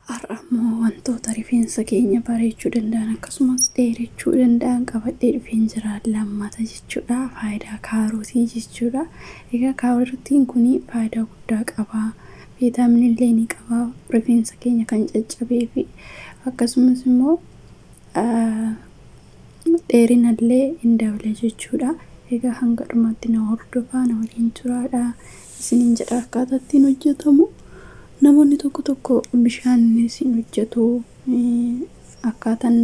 Har'ammoo wantoota rifeensa keenya bareechuu danda'an akkasumas dheerechuu danda'an qabadhee dhufeen jira lammata jechuudha. Faayidaa kaarotii jechuudha. Egaa kaarotiin kun faayidaa guddaa qaba. Viitaaminii illee ni qaba. Rifeensa keenya kan caccabee fi akkasumas immoo dheerina illee hin dabale jechuudha. Egaa hanga dhumaatti na hordofaa na waliin turaadha. Isiniin jedha akkaataa ittiin hojjetamu. Namoonni tokko bishaan isin hojjetu akkaataan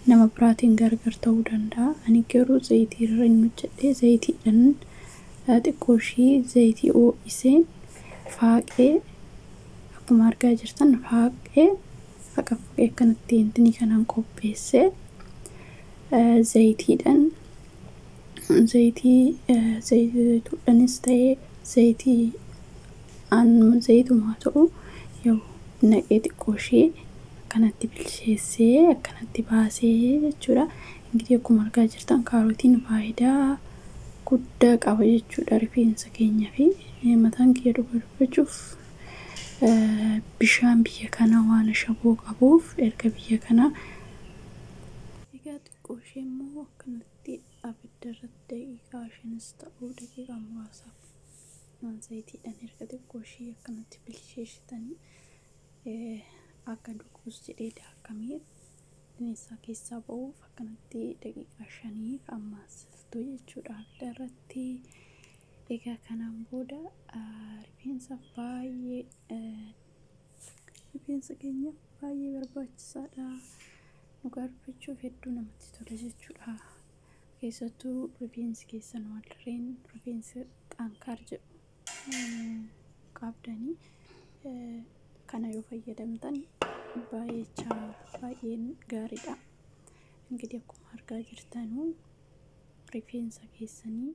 nama biraatiin gargar ta'uu danda'a. Ani garuu zayitii irra hin hojjedhe zayitiidhaan xiqqoo ishii zayitii oo'iseen faaqee akkuma argaa jirtan faaqee akkanatti intini kanaan qopheesse zayitiidhaan zayituudhaanis ta'ee zayitii zayituma ta'u yoo naqee xiqqoo ishee akkanatti bilcheessee akkanatti baasee jechuudha. Ingirii akkuma argaa jirtan kaarotiin faayidaa guddaa qaba jechuudha rifeensa keenya fi mataan kiyya dubbachuuf bishaan biyya kanaa waan shaboo qabuuf erga biyya kanaa egaa xiqqoo ishee immoo akkanatti abidda irratti daqiiqaa 5 ta'uu daqiiqaa muraasaaf zayitiidhaan erga xiqqoo ishee akkanatti bilcheessitanii akka dhuguus jedhee daakamee bineensa keessaa ba'uuf akkanatti daqiiqaa 5 ammas turtu jechuudha abidda irratti. Egaa kanaan booda rifeensa keenya baay'ee barbaachisaadha. Dhugaa dubbachuuf hedduu namatti tola jechuudha. Keessattuu rifeensi keessan warreen rifeensa xaankaar jedhu qabdanii kana yoo fayyadamtan baay'een gaariidha. Ingirii akkuma argaa jirtanuu rifeensa keessanii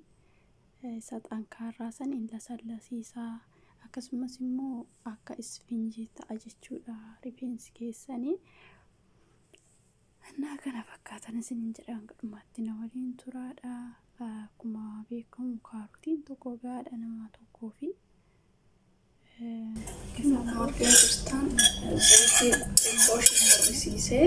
isa xaankaarraa san hin lasallasiisaa akkasumas immoo akka isfinjii ta'a jechuudha rifeensi keessanii. Naa kana fakkaatan isiniin jedhan dhumaatti na waliin turaadha. Akkuma beekamu kaarotiin tokko gaadha nama tokkoo fi nama argaa jirtan zayitii xiqqoo ishee horrisiisee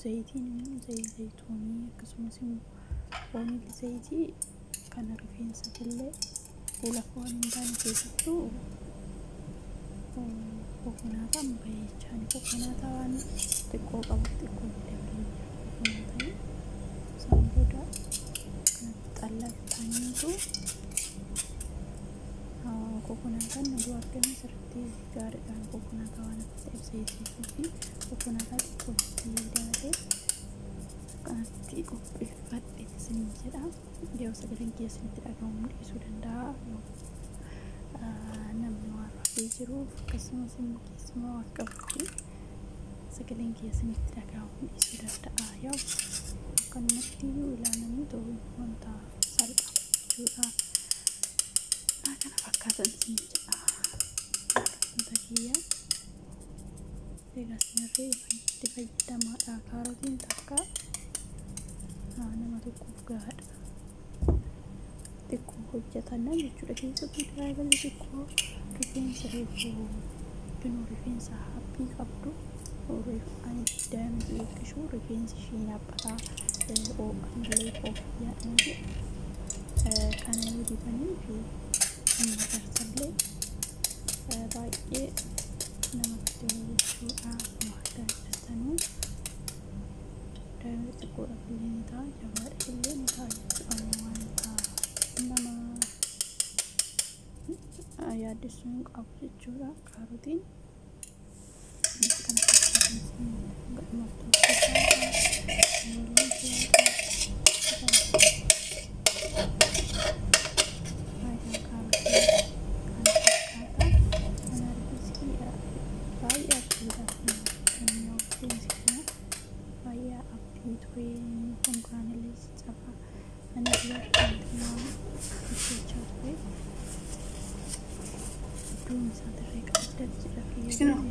zaytiin zayitoonii akkasumas immoo zayitii kana rifeensa illee fuula foon hin taane keessattuu kokonaataan baay'achaan kokonaataa waan xiqqoo qabu xiqqoo dabalee san booda xallaa ta'aniitu kokonaataan naguu argamu sirriitti gaariidhaan kokonaataa waan akka zayitii fi kokonaataa xiqqoo itti dabalee kanatti qopheeffadhe isiniin jedha. Yoo sagaleen keessanitti dhagahamu mul'isuu danda'a. Namni waan rafee jiruuf akkasumas immoo keessumaa waan qabutti sagaleen keessanitti dhagahamu mul'isuu danda'a. Yoo akkanumatti ilaalanii ta'uu wanta salphaa jechuudha. Kana fakkaatan isiniin jedha. Wanta kiyya egaa sinirree itti fayyadamaadha. Kaarotiin takka nama tokkoof gahaadha. Xiqqoo hojjetan jechuudha. Keessattuu diraayivalli xiqqoo rifeensa reefuu yookiin rifeensa haphii qabdu ani daa'imni eeggishu rifeensi ishii yaabbataa oomishalee oofiyyaadhaan kana yoo dibanii fi garsallee baay'ee namatti tolu jechuudha. Maaddaa hidhatanii daa'imni xiqqoodha illee ni ta'a, jabaadha illee ni ta'a jechuudha. Wanta nama yaaddessuu hin qabu jechuudha. Kaarotiin kana fakkaatan gadhumatti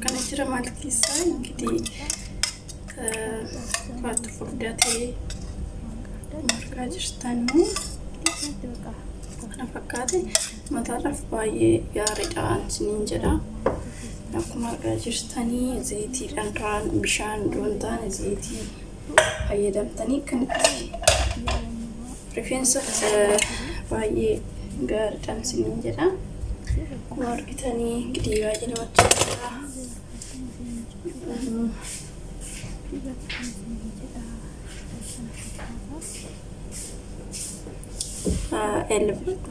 Kan jira maal keessaa ingitii faatu furdatee margaa jirtanii kana fakkaate mataadhaaf baay'ee gaariidhaan isiniin jedha. Akkuma argaa jirtanii zayitiidhaan bishaan doon taane zayitii fayyadamtanii kanatti rifeensa baay'ee gaariidhaan isiniin jedha. Akkuma argitanii ingitii baay'ee namatti tola.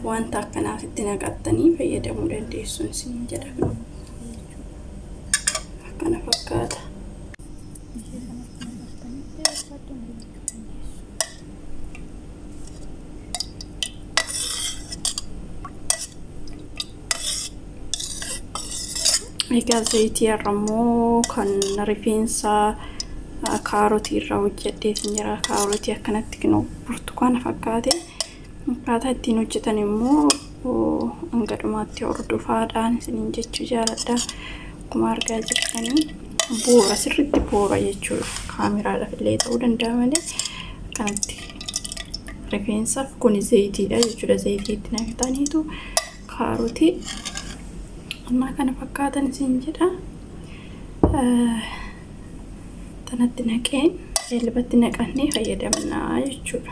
Wanta akkanaaf itti naqattanii fayyadamuu dandeessuun isiniin jedha. Akkana fakkaata. Egaa zayitii irrammoo kan rifeensa kaarotii irraa hojjedheetiin jira. Kaarotii akkanatti kan burtukaana fakkaate. Akkaataa ittiin hojjetan immoo hanga dhumaatti hordofaadhaan isiniin jechuu jaaladha. Akkuma argaa jirtanii boora sirriitti boora jechuudha. Kaameraadhaaf illee ta'uu danda'a malee akkanatti rifeensaaf kun zayitiidha jechuudha. Zayitii itti naqataniitu kaarotii amma kana fakkaatan isiniin jedha. Tanatti naqeen elbatti naqannee fayyadamnaa jechuudha.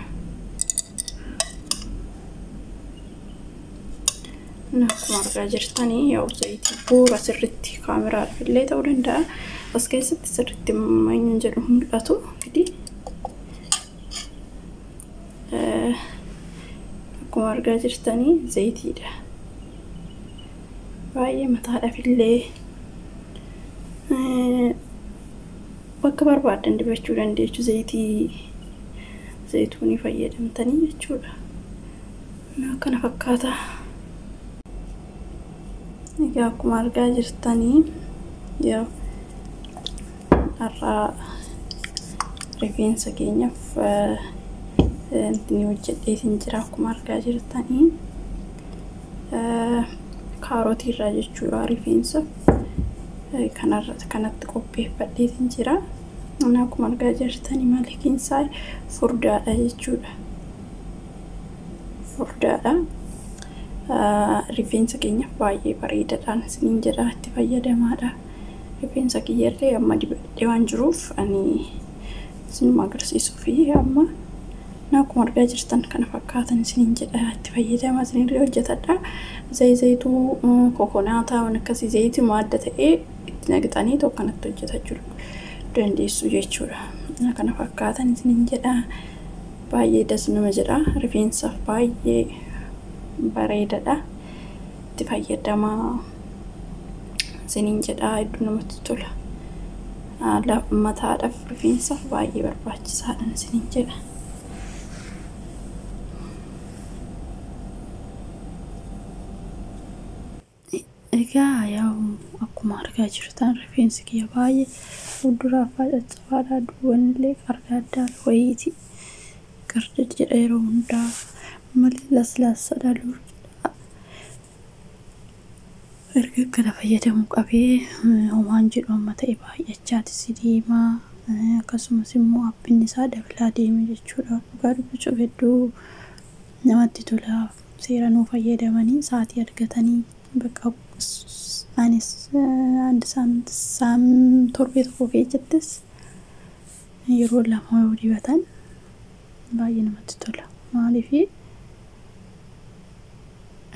Akkuma argaa jirtanii yoo zayitii boora sirriitti kaameraadhaaf illee ta'uu danda'a. As keessatti sirriitti manyuun jedhu mul'atu fidi. Akkuma argaa jirtanii zayitiidha. Baay'ee mataadhaaf illee bakka barbaadan dibachuu dandeessu zayituunii fayyadamtanii jechuudha. Akkana fakkaata. Egaa akkuma argaa jirtanii yoo har'a rifeensa keenyaaf hojjedheetiin jira. Akkuma argaa jirtanii kaarotii irraa jechuudha rifeensa kanatti qopheeffadheetiin jira. Akkuma argaa jirtanii malikiin isaa furdaadha jechuudha. Furdaadha. Rifeensa keenyaaf baay'ee bareedaadhaan isiniin jedha itti fayyadamaadha. Rifeensa kiyyarree amma dibadhee waan jiruuf ani isinuma agarsiisuuf amma akkuma argaa jirtan kana fakkaatan isiniin jedha itti fayyadamaa isinirree hojjetadha. Zayituu kokonaataa waan akkasii zayitii madda ta'ee itti naqxanii tokkanatti hojjetachuu dandeessu jechuudha. Kana fakkaatan isiniin jedha. Baay'ee dasnuma jedha. Rifeensaaf baay'ee bareedaadha. Itti fayyadamaa isiniin jedha. Hedduu namatti tola. Mataadhaaf rifeensaaf baay'ee barbaachisaadha isiniin jedha. Egaa yaa'u akkuma argaa jirtan rifeensi kiyya baay'ee fuulduraaf caccabaadha. Duubanillee qarqara addaa wayiiti. Garda jedha yeroo hundaa malee laslaasaadha luudha. Erga kana fayyadamuu qabee homaan jedhu amma ta'e baay'achaatis deemaa. Akkasumas immoo haphinni isaa dabalaa deema jechuudha. Dhugaa dubbachuuf hedduu namatti tola. Seeranuu fayyadamanii sa'aatii argatanii bakka anis torbee tokko keessattis yeroo lama yoo dibatan baay'ee namatti tola. Maaliif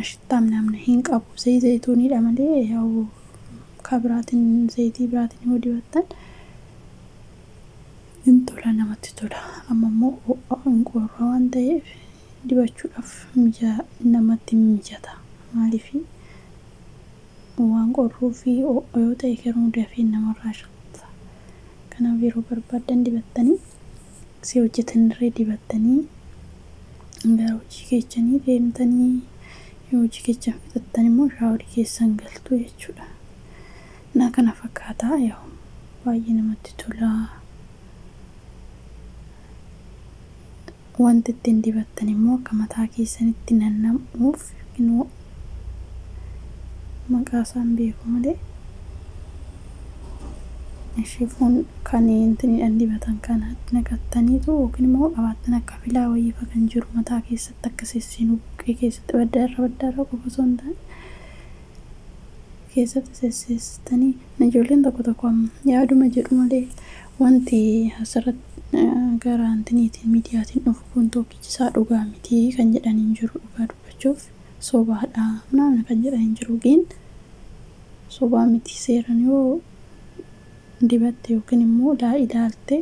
ashittaan namni hin qabu. Zayituunidha malee yaa'u kabiraatiin zayitii biraatiin yoo dibatan hin tola, namatti tola. Amma immoo hin qorra waan ta'eef dibachuudhaaf namatti mijata. Maaliif waan qorruu fi yoo ta'e garuu dafee namarraa shaqxa. Kanaaf yeroo barbaadan dibattanii si hojjetanirree dibattanii gara hojii keessanii deemtanii yoo hojii keessan fixattan immoo shaaworii keessan galtu jechuudha. Na kana fakkaataa yaa'u baay'ee namatti tola. Wanti ittiin dibattan immoo akka mataa keessanitti nannamuuf inuu maqaa isaan beeku malee shifoon kan ittiin dibatan kana naqattaniitu yookiin immoo qabaattan akka filaa wayii kan jiru mataa keessatti akka sessinuu buqqee keessatti baddaarra qofa osoo hin taane keessatti sesseessitanii ijoolleen tokko yaaduma jedhu malee wanti asirratti gara antiniitiin miidiyaatiin dhufu kun tokkichisaa dhugaa miti kan jedhaniin jiru. Dhugaa dubbachuuf sobaadha namni kan jedhaniin jiru giin sobaa miti. Seeran yoo dibatte yookiin immoo ilaalte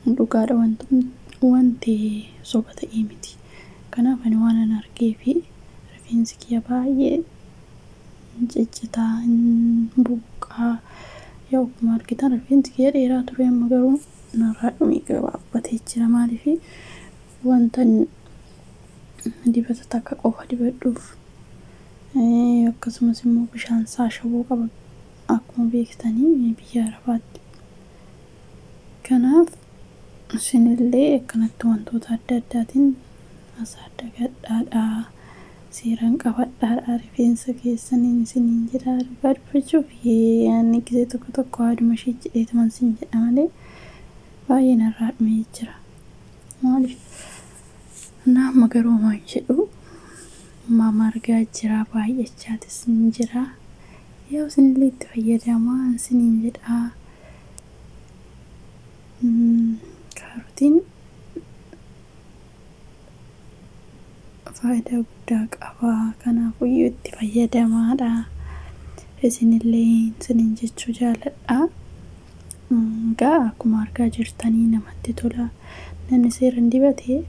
dhugaadha wanti soba ta'ee miti. Kanaaf ani waan an argee fi rifeensi kiyya baay'ee ciccitaa buqqaa. Yoo akkuma argitan rifeensi kiyya dheeraa ture amma garuu narraa dhumee gabaabbatee jira. Maaliif wanta dibata takka qofa dibadhuuf akkasumas immoo bishaan saashaboo qaba akkuma beektanii biyya Arabaatti. Kanaaf isinillee akkanatti wantoota adda addaatiin asaadda gadhaadhaa seeraan qabadhaadhaa rifeensa keessaniin isiniin jedha. Dhugaa dubbachuuf yaanni gisee tokko haaduma ishee jedheetuman sin jedha malee baay'ee narraa dhumee jira. Maaliif nama garuu maan jedhu maama argaa jira baay'achaatis hin jira. Yoo isinillee itti fayyadamaa isiniin jedha. Kaarotiin faayidaa guddaa qaba. Kanaafuu itti fayyadamaadha. Isinillee isiniin jechuu jaaladha. Egaa akkuma argaa jirtanii namatti tola. Namni seeraan dibatee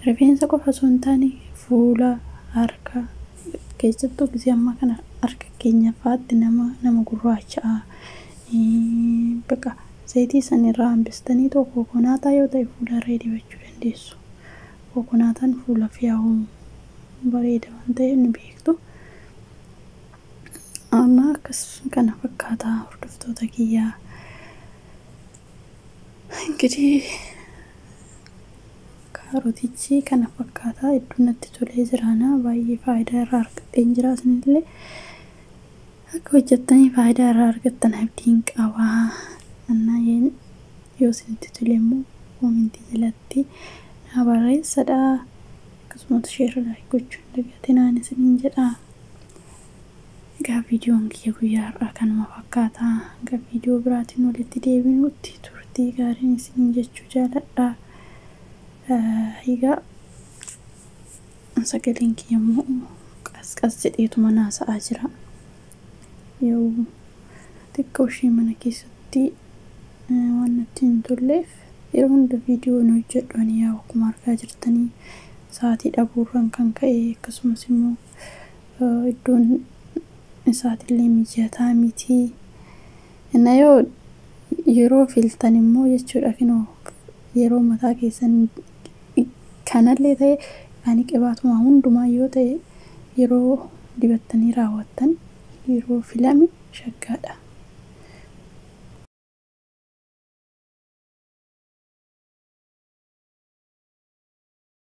rifeensa qofa osoo hin taane fuula, harka keessattuu gisee amma kana harka keenyafaatti nama gurraacha'aa bakka zayitii sanirraa hambistanii kokonaataa yoo ta'e fuularree dibachuu dandeessu. Kokonaataan fuulaaf yaa'u bareeda waan ta'eef ni beektu. Amma akkas kana fakkaataa hordoftoota kiyyaa. Enggidii kaarotichi kana fakkaataa hedduu natti tolee jiraana. Baay'ee faayidaa irraa argadheen jira. Isinillee akka hojjettanii faayidaa irraa argattan abdiin qaba. Yoo isinitti tole immoo koomentii jalatti naa barreessadha. Akkasumas sheer laayik gochuun dagatinaan isiniin jedha. Egaa viidiyoon kiyya guyyaa har'aa kanuma fakkaata. Egaa viidiyoo biraatiin walitti deebinutti turtii gaariin isiniin jechuu jaaladha. Egaa sagaleen kiyya immoo qas jedheetuma naasa'aa jira. Yoo xiqqoo ishee mana keessatti waan natti hin tolleef yeroo hunda viidiyoo nu hojjedhu ani yaa akkuma argaa jirtanii sa'aatii dhabuurraan kan ka'e akkasumas immoo iddoon isaatillee mijataa miti. Yoo yeroo filtan immoo jechuudha kinoo yeroo mataa keessan kanallee ta'e ani qibaatuma hundumaa yoo ta'e yeroo dibattanii raawwattan yeroo filame shaggaadha.